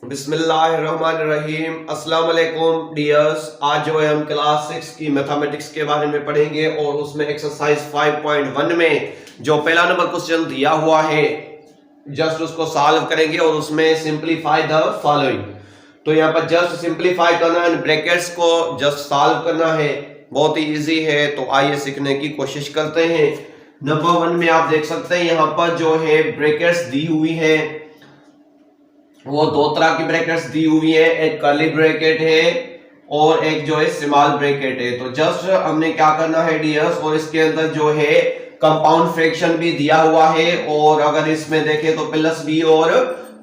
बिस्मिल्लाहिर्रहमानिर्रहीम। अस्सलाम वालेकुम डियर्स। आज जो है हम क्लास 6 की मैथमेटिक्स के बारे में पढ़ेंगे और उसमें एक्सरसाइज 5.1 में जो पहला नंबर क्वेश्चन दिया हुआ है जस्ट उसको सॉल्व करेंगे और उसमें सिंपलीफाई द फॉलोइंग। तो यहाँ पर जस्ट सिंपलीफाई करना है, ब्रैकेट्स को जस्ट सॉल्व करना है, बहुत ही इजी है। तो आइए सीखने की कोशिश करते हैं। नंबर 1 में आप देख सकते हैं यहाँ पर जो है ब्रैकेट्स दी हुई है, वो दो तरह की ब्रैकेट्स दी हुई है, एक कर्ली ब्रैकेट है और एक जो है स्मॉल ब्रैकेट है। तो जस्ट हमने क्या करना है डियर्स, और इसके अंदर जो है कंपाउंड फ्रैक्शन भी दिया हुआ है और अगर इसमें देखें तो प्लस भी और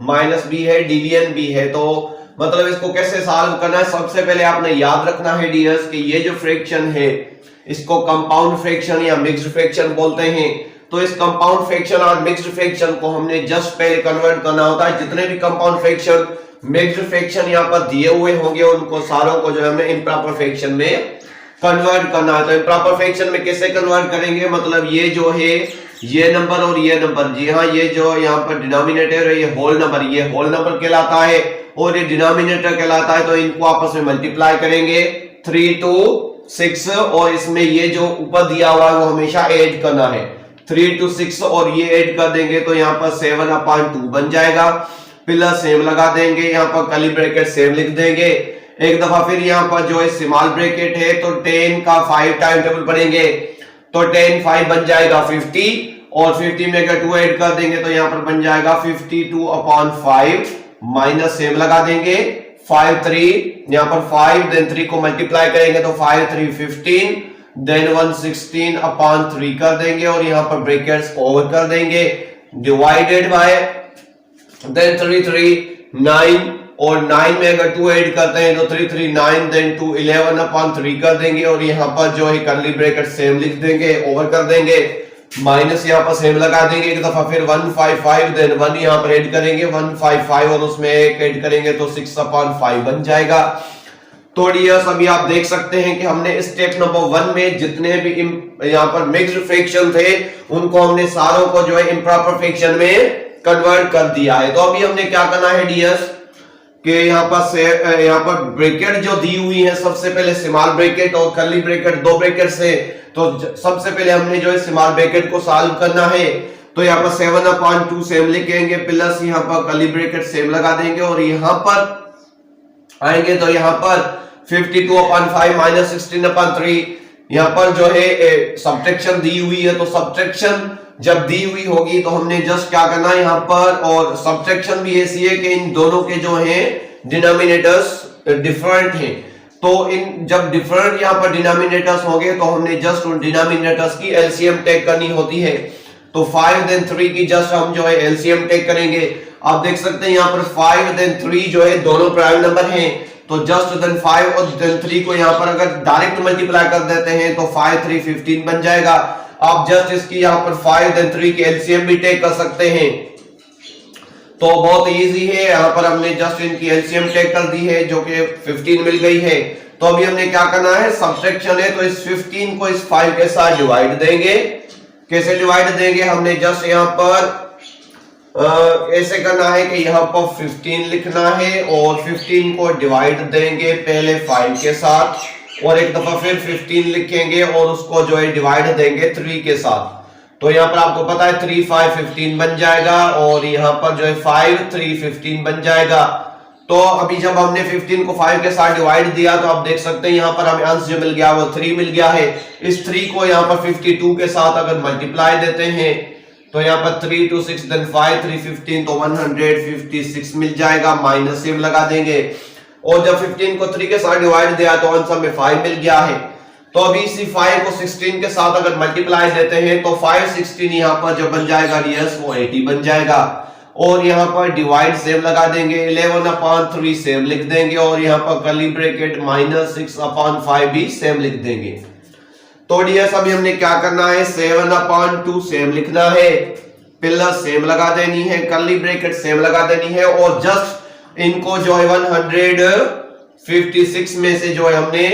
माइनस भी है, डिवीजन भी है। तो मतलब इसको कैसे सॉल्व करना है, सबसे पहले आपने याद रखना है डियर्स कि ये जो फ्रैक्शन है इसको कंपाउंड फ्रैक्शन या मिक्स्ड फ्रैक्शन बोलते हैं। तो इस कंपाउंड फ्रैक्शन और मिक्स्ड फ्रैक्शन को हमने जस्ट पहले कन्वर्ट करना होता है। जितने भी कंपाउंड फ्रैक्शन मिक्स्ड फ्रैक्शन यहाँ पर दिए हुए होंगे उनको सारों को जो है हमें इम्प्रॉपर फ्रैक्शन में कन्वर्ट करना है। तो इम्प्रॉपर फ्रैक्शन में कैसे कन्वर्ट करेंगे, मतलब ये जो है ये नंबर और ये नंबर, जी हाँ, ये जो यहाँ पर डिनोमिनेटर है ये होल नंबर कहलाता है और ये डिनोमिनेटर कहलाता है। तो इनको आपस में मल्टीप्लाई करेंगे 3 to 6 और इसमें ये जो ऊपर दिया हुआ है वो हमेशा ऐड करना है। 3 to 6 और ये ऐड कर देंगे तो यहाँ पर 7/2 बन जाएगा। प्लस सेम लगा देंगे, यहाँ पर कर्ली ब्रैकेट सेम लिख देंगे। एक दफा फिर यहाँ पर जो है स्मॉल ब्रैकेट है तो 10 का 5 टाइम टेबल पढ़ेंगे तो 10 5 बन जाएगा 50 और 50 में अगर 2 ऐड कर देंगे तो यहाँ पर बन जाएगा 52/5 माइनस सेम लगा देंगे 5 3, यहाँ पर 5 देन 3 को मल्टीप्लाई करेंगे तो 5 3 15 देन 116/3 कर देंगे और यहाँ पर ब्रैकेट्स ओवर कर देंगे, डिवाइडेड बाय देन 3 3 9 और 9 में अगर 2 ऐड करते हैं तो 3 3 9 देन 2 11/3 कर देंगे और यहाँ पर जो है कर्ली ब्रैकेट सेम लिख देंगे, ओवर कर देंगे, माइनस यहाँ पर सेम लगा देंगे। एक दफा फिर 155 देन 1 यहाँ पर ऐड करेंगे 155 और उसमें एक ऐड करेंगे तो 6/5 बन जाएगा। तो डियर्स अभी आप देख सकते हैं कि हमने स्टेप नंबर 1 में जितने भी यहाँ पर मिक्स्ड फ्रैक्शन थे उनको हमने सारों को जो है इम्प्रॉपर फ्रैक्शन में कन्वर्ट कर दिया है। तो अभी हमने क्या करना है डियर्स कि यहाँ पर ब्रैकेट जो दी हुई है, सबसे पहले स्मॉल ब्रैकेट और कर्ली ब्रैकेट दो ब्रैकेट से, तो सबसे पहले हमने जो है स्मॉल ब्रैकेट को सॉल्व करना है। तो यहाँ पर 7/2 सेम लिखेंगे, प्लस यहाँ पर कर्ली ब्रैकेट सेम लगा देंगे और यहाँ पर आएंगे तो यहाँ पर 52/5 माइनस 16/3 यहाँ पर जो है सब्ट्रैक्शन दी हुई है। तो सब्ट्रैक्शन जब दी हुई होगी तो हमने जस्ट क्या करना है यहाँ पर, और सब्ट्रैक्शन भी ऐसी है कि इन दोनों के जो हैं डिनोमिनेटर्स डिफरेंट हैं। तो इन जब डिफरेंट यहाँ पर डिनोमिनेटर्स होंगे तो हमने जस्ट उन डिनोमिनेटर्स की एलसीएम टेक करनी होती है। तो 5 देन 3 की जस्ट हम जो है एलसीएम टेक करेंगे। आप देख सकते हैं यहाँ पर 5 देन 3 जो है दोनों प्राइम नंबर हैं, तो जस्ट देन 5 और देन 3 को यहाँ पर अगर डायरेक्ट मल्टीप्लाई कर देते हैं तो 5 3 15 बन जाएगा। आप जस्ट इसकी यहाँ पर 5 देन 3 की एलसीएम भी टेक कर सकते हैं, तो बहुत इजी है। यहाँ पर हमने जस्ट इनकी एलसीएम टेक कर दी है जो कि 15 मिल गई है। तो अभी हमने क्या करना है, सब्ट्रैक्शन है तो इस 15 को इस 5 के साथ डिवाइड देंगे। कैसे डिवाइड देंगे, हमने जस्ट यहाँ पर ऐसे करना है कि यहाँ पर 15 लिखना है और 15 को डिवाइड देंगे पहले 5 के साथ और एक दफा फिर 15 लिखेंगे और उसको जो है डिवाइड देंगे 3 के साथ। तो यहाँ पर आपको पता है 3 5 15 बन जाएगा और यहाँ पर जो है 5 3 15 बन जाएगा। तो अभी जब हमने 15 को 5 के साथ डिवाइड दिया तो आप देख सकते हैं यहाँ पर हमें आंसर जो मिल गया वो 3 मिल गया है। इस 3 को यहाँ पर 52 के साथ अगर मल्टीप्लाई देते हैं तो यहाँ पर 3 to 6 देन 5 3 15 तो 156 मिल जाएगा, माइनस सेम लगा देंगे और जब 15 को 3 के साथ डिवाइड दिया तो आंसर में 5 मिल गया है। तो अभी इसी 5 को 16 के साथ अगर मल्टीप्लाई देते हैं तो 5 16 यहाँ पर जो बन जाएगा डियर्स वो 80 बन जाएगा और यहाँ पर डिवाइड सेम लगा देंगे, 11/3 सेम लिख देंगे और यहाँ पर कर्ली ब्रैकेट माइनस 6/5 भी सेम लिख देंगे। तो डियर्स अभी हमने क्या करना है, 7/2 सेम लिखना है, प्लस सेम लगा देनी है, कर्ली ब्रैकेट सेम लगा देनी है और जस्ट इनको जो है 156 में से जो है हमने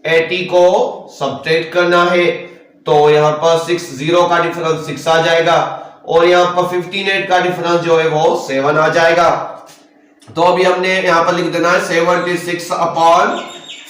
80 को सब्ट्रैक्ट करना है। तो यहाँ पर 6 0 का डिफरेंस 6 आ जाएगा और यहाँ पर 15 8 का डिफरेंस जो है वो 7 आ जाएगा। तो अभी हमने यहाँ पर लिख देना है 76 अपॉन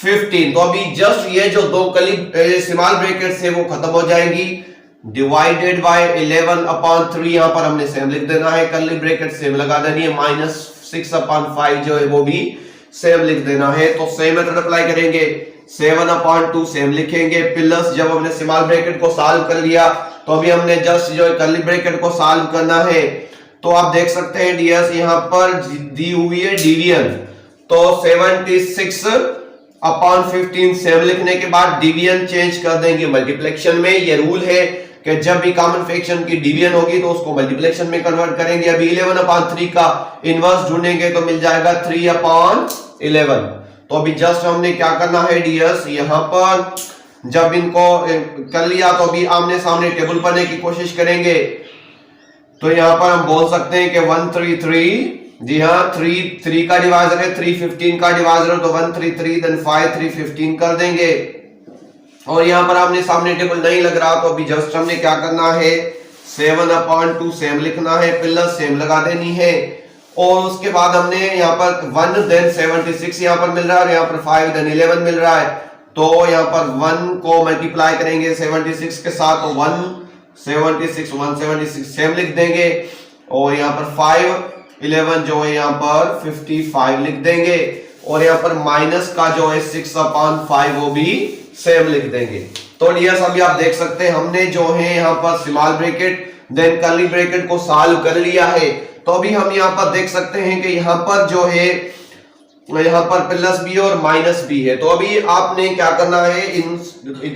15। तो अभी जस्ट ये जो दो कर्ली स्मॉल ब्रैकेट से वो खत्म हो जाएंगी, डिवाइडेड बाय 11 अपॉन 3 यहाँ पर हमने सेम लिख देना है, कर्ली ब्रैकेट सेम लगा देनी है, माइनस 6 अपॉन 5 जो है वो भी सेम लिख देना है। तो सेम मेथड अप्लाई करेंगे, 7 अपॉन 2 सेम लिखेंगे, प्लस जब हमने स्मॉल ब्रैकेट को सॉल्व कर लिया तो अभी हमने जस्ट जो है कर्ली ब्रैकेट को सॉल्व करना है। तो आप देख सकते हैं डियर्स यहाँ पर दी हुई है डिवीजन, तो 76 अपॉन 15 सेम लिखने के बाद डिवीजन चेंज कर देंगे मल्टीप्लिकेशन में। ये रूल है कि जब भी कॉमन फ्रैक्शन की डिवीजन होगी तो उसको मल्टीप्लिकेशन में कन्वर्ट करेंगे। अभी 11 अपॉन 3 का इनवर्स ढूंढेंगे तो मिल जाएगा 3 अपॉन 11। तो अभी जस्ट हमने क्या करना है डियर्स, यहाँ पर जब इनको कर लिया तो अभी आमने सामने टेबल पढ़ने की कोशिश करेंगे। तो यहाँ पर हम बोल सकते हैं कि 133, जी हाँ 3 का डिवाइजर है, 3 15 का डिवाइजर है, तो 133 देन 5 3 15 कर देंगे। और यहाँ पर आमने सामने टेबल नहीं लग रहा तो अभी जस्ट हमने क्या करना है, 7 अपॉन 2 सेम लिखना है, प्लस सेम लगा देनी है। और उसके बाद हमने यहाँ पर 1 देन 76 यहाँ पर मिल रहा है और यहाँ पर 5 देन 11 मिल रहा है। तो यहाँ पर 1 को मल्टीप्लाई करेंगे 76 के साथ, तो 176 सेम लिख देंगे। और यहाँ पर 5 11 जो है यहाँ पर 55 लिख देंगे। और यहाँ पर माइनस का जो है 6 अपॉन 5 वो भी सेम लिख देंगे। तो डियर्स अभी आप देख सकते हैं हमने जो है यहाँ पर small bracket then curly bracket को सॉल्व कर लिया है। तो अभी हम यहाँ पर देख सकते हैं कि यहाँ पर जो है यहाँ पर प्लस बी और माइनस बी है। तो अभी आपने क्या करना है, इन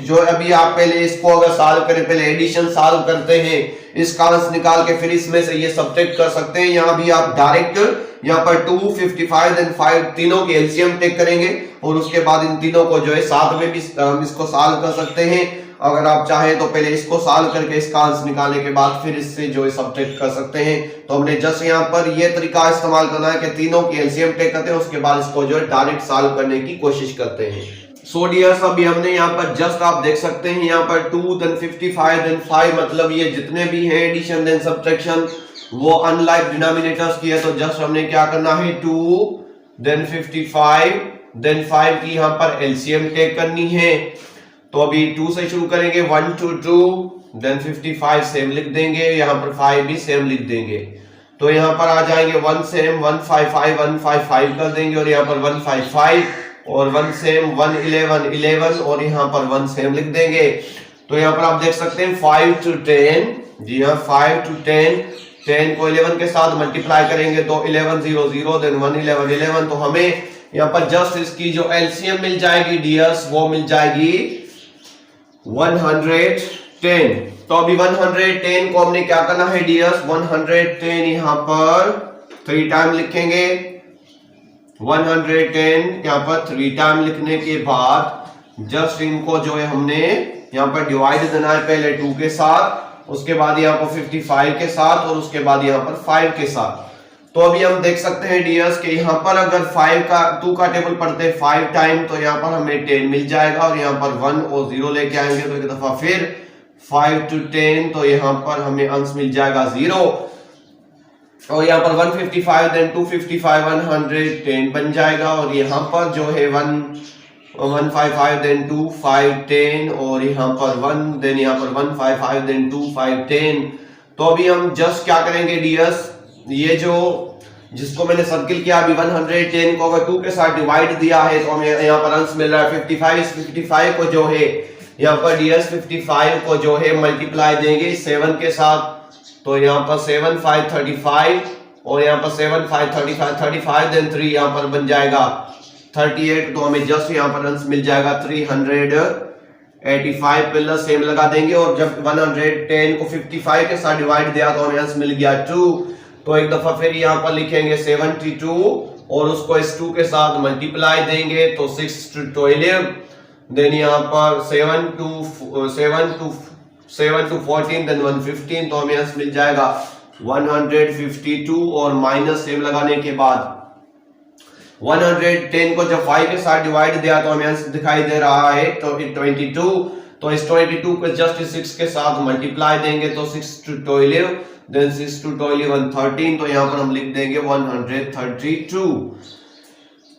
जो अभी आप पहले इसको अगर सॉल्व करें, पहले एडिशन सॉल्व करते हैं, इसका अंश निकाल के फिर इसमें से ये सब्ट्रैक्ट कर सकते हैं। यहाँ भी आप डायरेक्ट यहाँ पर 2 55 देन 5 तीनों के एलसीएम टेक करेंगे और उसके बाद इन तीनों को जो है साथ में भी हम इसको सॉल्व कर सकते हैं। अगर आप चाहें तो पहले इसको सॉल्व करके इसका आंसर निकालने के बाद फिर इससे जो है सब्ट्रैक्ट कर सकते हैं। तो हमने जस्ट यहाँ पर ये तरीका इस्तेमाल करना है कि तीनों की एलसीएम टेक करते हैं, उसके बाद इसको जो है डायरेक्ट सॉल्व करने की कोशिश करते हैं। सो डियर्स अभी हमने यहाँ पर जस्ट आप देख सकते हैं यहाँ पर 2 देन 55 देन 5 मतलब ये जितने भी हैं एडिशन देन सब्ट्रैक्शन वो अनलाइक डिनोमिनेटर्स की है। तो जस्ट हमने क्या करना है, 2 देन 55 देन 5 की यहाँ पर एलसीएम टेक करनी है। तो अभी 2 से शुरू करेंगे, 1 2 2 देन 55 सेम लिख देंगे, यहाँ पर 5 भी सेम लिख देंगे। तो यहाँ पर आ जाएंगे 1 सेम 155 155 कर देंगे और यहाँ पर 155 और 1 सेम 1 11 11 और यहाँ पर 1 सेम लिख देंगे। तो यहाँ पर आप देख सकते हैं 5 to 10, जी हाँ 5 to 10 को 11 के साथ मल्टीप्लाई करेंगे तो 11 0 0 देन 1 11 11। तो हमें यहाँ पर जस्ट इसकी जो एलसीएम मिल जाएगी डियर्स वो मिल जाएगी 110। तो अभी 110 को हमने क्या करना है डियर्स, 110 यहाँ पर 3 टाइम लिखेंगे, 110 यहाँ पर 3 टाइम लिखने के बाद जस्ट इनको जो है हमने यहाँ पर डिवाइड देना है, पहले 2 के साथ, उसके बाद यहाँ पर 55 के साथ और उसके बाद यहाँ पर 5 के साथ। तो अभी हम देख सकते हैं डियर्स कि यहाँ पर अगर 2 का टेबल पढ़ते हैं 5 टाइम तो यहाँ पर हमें 10 मिल जाएगा और यहाँ पर 1 और 0 लेके आएंगे तो एक दफा फिर 5 to 10 तो यहाँ पर हमें अंश मिल जाएगा 0 और यहाँ पर 155 देन 255 110 बन जाएगा और यहाँ पर जो है 155 देन 2 5 10 और यहाँ पर 1 देन यहाँ पर 155 देन 2 5 10। तो अभी हम जस्ट क्या करेंगे डियर्स, ये जो जिसको मैंने सर्किल किया अभी 110 को अगर 2 के साथ डिवाइड दिया है तो हमें यहाँ पर अंश मिल रहा है 55 को जो है यहाँ पर डियर्स 55 को जो है मल्टीप्लाई देंगे 7 के साथ। तो यहाँ पर 7 5 35 और यहाँ पर 7 5 35 देन 3 यहाँ पर बन जाएगा 38। तो हमें जस्ट यहाँ पर अंश मिल जाएगा 385 प्लस सेम लगा देंगे और जब 110 को 55 के साथ डिवाइड दिया तो हमें अंश मिल गया 2। तो एक दफा फिर यहाँ पर लिखेंगे 72 और उसको इस 2 के साथ मल्टीप्लाई देंगे तो 6 to 12 देन यहाँ पर 7 to 14 देन 115। तो हमें अंश मिल जाएगा 152 और माइनस सेम लगाने के बाद 110 को जब 5 के साथ डिवाइड दिया तो हमें अंश दिखाई दे रहा है तो 22। तो इस 22 को जस्ट 6 के साथ मल्टीप्लाई देंगे तो 6 to 12 then 6 to 12 113, तो यहाँ पर हम लिख देंगे 132।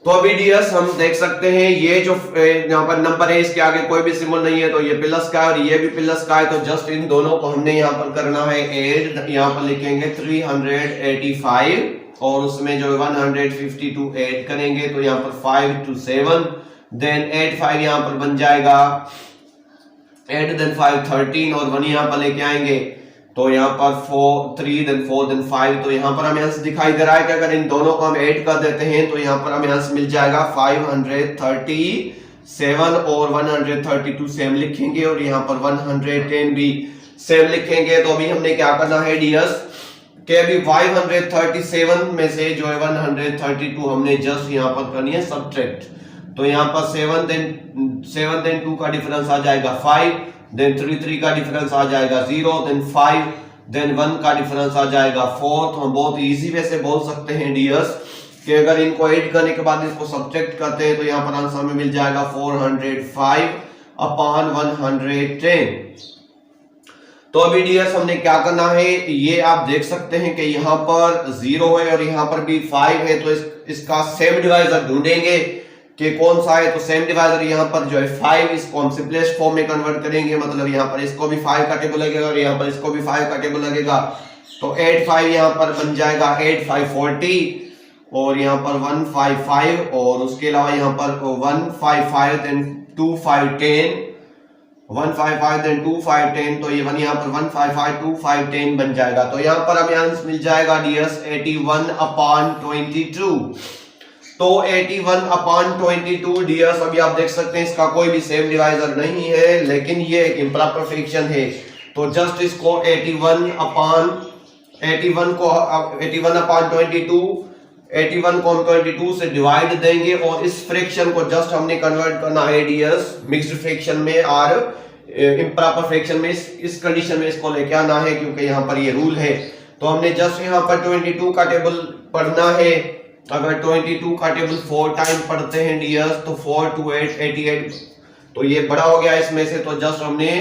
तो अभी डियर्स हम देख सकते हैं ये जो यहाँ पर नंबर है इसके आगे कोई भी सिंबल नहीं है, तो ये प्लस का है और ये भी प्लस का है, तो जस्ट इन दोनों को हमने यहाँ पर करना है ऐड। यहाँ पर लिखेंगे 385 और उसमें जो 152 ऐड करेंगे, तो यहाँ पर 5 to 7, देन 85 यहाँ पर बन जाएगा 8, देन 5 13 और 1 यहाँ पर लेके आएंगे, तो यहाँ पर 4 3 देन 4 देन 5। तो यहाँ पर हमें आंसर दिखाई दे रहा है कि अगर इन दोनों को हम ऐड कर देते हैं तो यहाँ पर हमें आंसर मिल जाएगा 537 और 132 सेम लिखेंगे और यहाँ पर 110 भी सेम लिखेंगे। तो अभी हमने क्या करना है डियर्स कि अभी 537 में से जो है 132 हमने जस्ट यहाँ पर करनी है सब्ट्रैक्ट। तो यहाँ पर 7 देन 2 का डिफरेंस आ जाएगा 5, देन 3 का डिफरेंस आ जाएगा 0, देन 5, देन 1 का डिफरेंस आ जाएगा 4। तो हम बहुत इजी वे से बोल सकते हैं डियर्स कि अगर इनको ऐड करने के बाद इसको सब्ट्रैक्ट करते हैं तो यहाँ पर आंसर में मिल जाएगा 405 अपॉन 110। तो अभी डियर्स हमने क्या करना है, ये आप देख सकते हैं कि यहाँ पर 0 है और यहाँ पर भी 5 है, तो इसका सेम डिवाइजर ढूंढेंगे कि कौन सा है। तो सेम डिवाइजर यहाँ पर जो है 5, इसको हम सिंपलेस्ट फॉर्म में कन्वर्ट करेंगे, मतलब यहाँ पर इसको भी 5 का टेबल लगेगा और यहाँ पर इसको भी 5 का टेबल लगेगा। तो 8 5 यहाँ पर बन जाएगा 8 5 40 और यहाँ पर 155 और उसके अलावा यहाँ पर 155 देन 2 5 10, 155 देन 2 5 10, तो ये यहाँ पर 155 2 5 10 बन जाएगा। तो यहाँ पर हमें आंसर मिल जाएगा डियर्स 81 अपॉन 22। तो 81 अपॉन 22 डियर्स अभी आप देख सकते हैं इसका कोई भी सेम डिवाइजर नहीं है, लेकिन ये एक इम्प्रॉपर फ्रैक्शन है। तो जस्ट इसको 81 अपॉन 81 को हम 22 से डिवाइड देंगे और इस फ्रैक्शन को जस्ट हमने कन्वर्ट करना है डियर्स मिक्स्ड फ्रैक्शन में और इम्प्रॉपर फ्रैक्शन में। इस कंडीशन में इसको लेके आना है क्योंकि यहाँ पर ये रूल है। तो हमने जस्ट यहाँ पर 22 का टेबल पढ़ना है। अगर 22 का टेबल 4 टाइम पढ़ते हैं डियर्स तो 4 to 8 88, तो ये बड़ा हो गया इसमें से। तो जस्ट हमने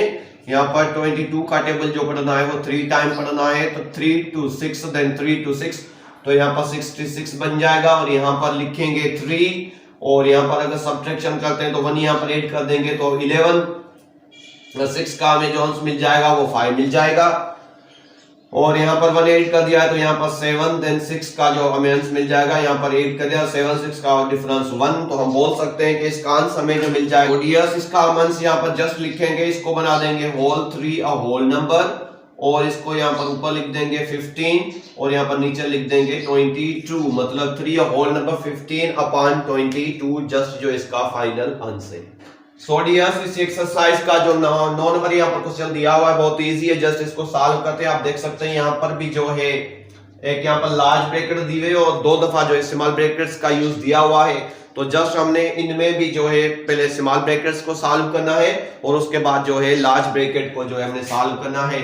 यहाँ पर 22 का टेबल जो पढ़ना है वो 3 टाइम पढ़ना है, तो 3 to 6 देन 3 to 6, तो यहाँ पर 66 बन जाएगा और यहाँ पर लिखेंगे 3 और यहाँ पर अगर सब्ट्रैक्शन करते हैं तो 1 यहाँ पर ऐड कर देंगे तो 11, 6 का हमें जो आंसर मिल जाएगा वो 5 मिल जाएगा और यहाँ पर 1 ऐड कर दिया है तो यहाँ पर 7 देन 6 का जो हमें आंसर मिल जाएगा, यहाँ पर 8 कर दिया 7 6 का डिफरेंस 1। तो हम बोल सकते हैं कि इसका आंसर हमें जो मिल जाएगा डियर्स इसका हम आंसर यहाँ पर जस्ट लिखेंगे, इसको बना देंगे होल 3 अ होल नंबर और इसको यहाँ पर ऊपर लिख देंगे 15 और यहाँ पर नीचे लिख देंगे 22, मतलब 3 a whole number 15 upon 22 just जो इसका फाइनल आंसर है। सो डियर्स इस एक्सरसाइज का जो 9 नंबर यहाँ पर क्वेश्चन दिया हुआ है बहुत इजी है, जस्ट इसको सॉल्व करते हैं। आप देख सकते हैं यहाँ पर भी जो है एक यहाँ पर लार्ज ब्रैकेट दी हुई है और 2 दफा जो है स्मॉल ब्रैकेट्स का यूज दिया हुआ है। तो जस्ट हमने इनमें भी जो है पहले स्मॉल ब्रैकेट्स को सॉल्व करना है और उसके बाद जो है लार्ज ब्रैकेट को जो है हमने सॉल्व करना है।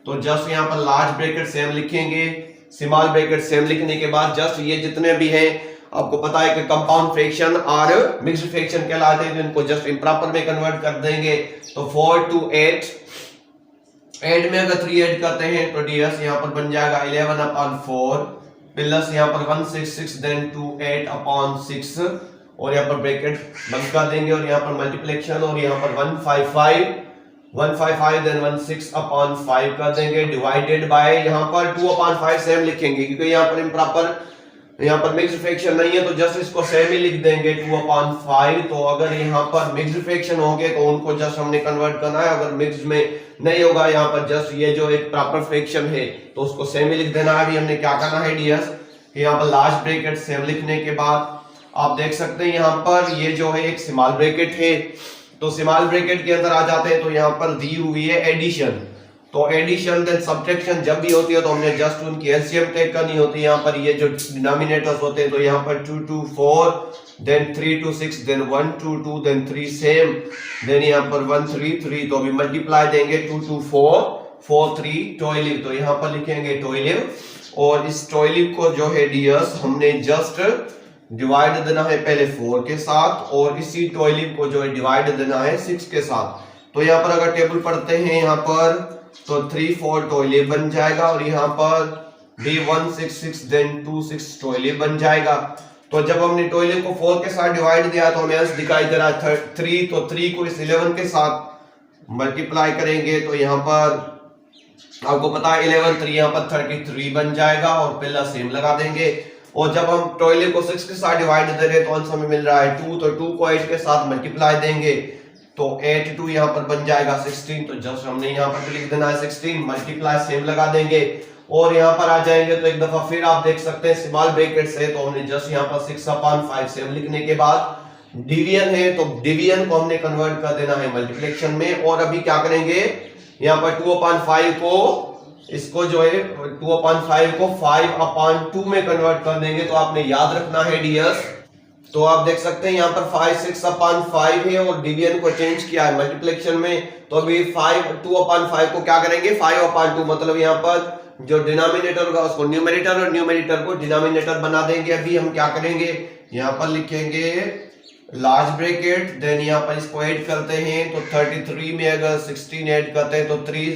तो जस्ट यहाँ पर लार्ज ब्रैकेट सेम लिखेंगे, स्मॉल ब्रैकेट सेम लिखने के बाद जस्ट ये जितने भी हैं आपको पता है कि कंपाउंड फ्रैक्शन और मिक्स्ड फ्रैक्शन कहलाते हैं, इनको जस्ट इम्प्रॉपर में कन्वर्ट कर देंगे। तो 4 to 8, 8 में अगर 3 ऐड करते हैं तो डियर्स यहाँ पर बन जाएगा 11 अपॉन 4 प्लस यहाँ पर 166 देन 2 8 अपॉन 6 और यहाँ पर ब्रैकेट बंद कर देंगे और यहाँ पर मल्टीप्लिकेशन और यहाँ पर 155 देन 16 अपॉन 5 कर देंगे डिवाइडेड बाय यहाँ पर 2 अपॉन 5 सेम लिखेंगे क्योंकि यहाँ पर इम्प्रॉपर यहाँ पर मिक्स्ड फ्रैक्शन नहीं है तो जस्ट इसको सेम ही लिख देंगे 2 अपॉन 5। तो अगर यहाँ पर मिक्स्ड फ्रैक्शन होंगे तो उनको जस्ट हमने कन्वर्ट करना है, अगर मिक्स्ड में नहीं होगा यहाँ पर जस्ट ये जो एक प्रॉपर फ्रैक्शन है तो उसको सेम ही लिख देना है। अभी हमने क्या करना है डियर्स, यहाँ पर लार्ज ब्रैकेट सेम लिखने के बाद आप देख सकते हैं यहाँ पर ये जो है एक स्मॉल ब्रैकेट है, तो स्मॉल ब्रैकेट के अंदर आ जाते हैं तो यहाँ पर दी हुई है एडिशन। तो एडिशन देन सब्ट्रैक्शन जब भी होती है तो हमने जस्ट उनकी एलसीएम टेक करनी होती है। यहाँ पर ये जो डिनोमिनेटर्स होते हैं तो यहाँ पर 2 to 4 then 3 to 6 then 1 to 2 then 3 same then यहाँ पर 1 3 3, तो अभी मल्टीप्लाई देंगे 2 to 4 4 3 12, तो यहाँ पर लिखेंगे 12 और इस 12 को जो है डियर्स हमने जस्ट डिवाइड देना है पहले 4 के साथ और इसी 12 को जो है डिवाइड देना है 6 के साथ। तो यहाँ पर अगर टेबल पढ़ते हैं यहाँ पर तो 3 4 टॉयलेट बन जाएगा और यहाँ पर भी 1 6 6 देन 2 6 टॉयलेट बन जाएगा। तो जब हमने टॉयलेट को 4 के साथ डिवाइड दिया तो हमें आंसर दिखाई दे रहा है 3, तो 3 को इस 11 के साथ मल्टीप्लाई करेंगे तो यहाँ पर आपको पता है 11 3 यहाँ पर 33 बन जाएगा और पहला सेम लगा देंगे। और जब हम टॉयलेट को 6 के साथ डिवाइड दे रहे तो आंसर में मिल रहा है 2, तो 2 को 8 के साथ मल्टीप्लाई देंगे तो 8 2 यहाँ पर बन जाएगा 16, तो जस्ट हमने यहाँ पर लिख देना है 16, मल्टीप्लाई सेम लगा देंगे और यहाँ पर आ जाएंगे तो एक दफा फिर आप देख सकते हैं स्मॉल ब्रैकेट से, तो हमने जस्ट यहाँ पर 6/5 सेम लिखने के बाद डिवीजन है तो डिवीजन को हमने कन्वर्ट कर देना है मल्टीप्लिकेशन में। और अभी क्या करेंगे यहाँ पर 2/5 को इसको जो है 2/5 को 5/2 में कन्वर्ट कर देंगे। तो आपने याद रखना है डियर्स, तो आप देख सकते हैं यहाँ पर 5 6/5 है और डिवीजन को चेंज किया है मल्टीप्लिकेशन में। तो अभी 2/5 को क्या करेंगे 5/2, मतलब यहाँ पर जो डिनोमिनेटर होगा उसको न्यूमरेटर और न्यूमरेटर को डिनोमिनेटर बना देंगे। अभी हम क्या करेंगे यहाँ पर लिखेंगे लार्ज ब्रैकेट, देन यहाँ पर इसको ऐड करते हैं तो 33 में अगर 16 ऐड करते हैं तो 3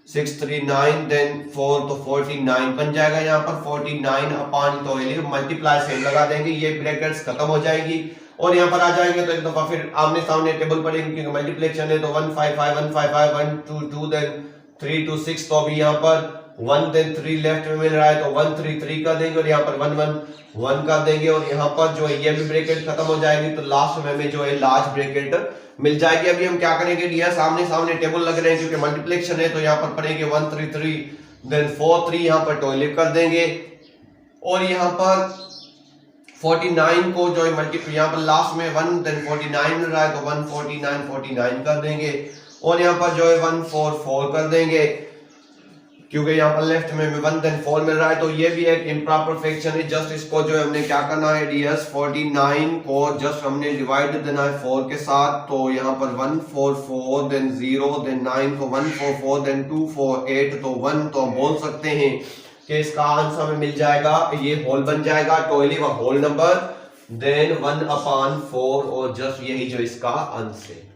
6 3 9 देन 4 तो 49 बन जाएगा। यहाँ पर 49/12 मल्टीप्लाई सेम लगा देंगे, ये ब्रैकेट्स खत्म हो जाएगी और यहाँ पर आ जाएंगे तो एक दफा फिर आमने सामने टेबल पढ़ेंगे क्योंकि मल्टीप्लिकेशन है तो 1 5 5 1 5 5 1 2 2 देन 3 2 6, तो अभी यहाँ पर 1 देन 3 लेफ्ट में मिल रहा है तो 1 3 3 कर देंगे और यहाँ पर 1 1 1 कर देंगे और यहाँ पर जो है ये भी ब्रैकेट खत्म हो जाएगी तो लास्ट में हमें जो है लार्ज ब्रैकेट मिल जाएगी। अभी हम क्या करेंगे डियर, सामने सामने टेबल लग रहे हैं क्योंकि मल्टीप्लिकेशन है तो यहाँ पर पढ़ेंगे 1 3 3 देन 4 3 यहाँ पर टॉयलेट कर देंगे और यहाँ पर 49 को जो है मल्टीप्लाई यहाँ पर लास्ट में 1 देन 49 मिल रहा है तो 1 49 49 कर देंगे और यहाँ पर जो है 1 4 4 कर देंगे क्योंकि यहाँ पर लेफ्ट में 1 देन 4 मिल रहा है। तो ये भी एक इम्प्रॉपर फ्रैक्शन है, जस्ट इसको जो है हमने क्या करना है डियर्स 49 को जस्ट हमने डिवाइड देना है 4 के साथ, तो यहाँ पर 1 4 4 देन 0 देन 9 तो 1 4 4 देन 2 4 8 तो 1, तो हम बोल सकते हैं कि इसका आंसर हमें मिल जाएगा, ये होल बन जाएगा 12 होल नंबर देन 1/4 और जस्ट यही जो इसका आंसर है।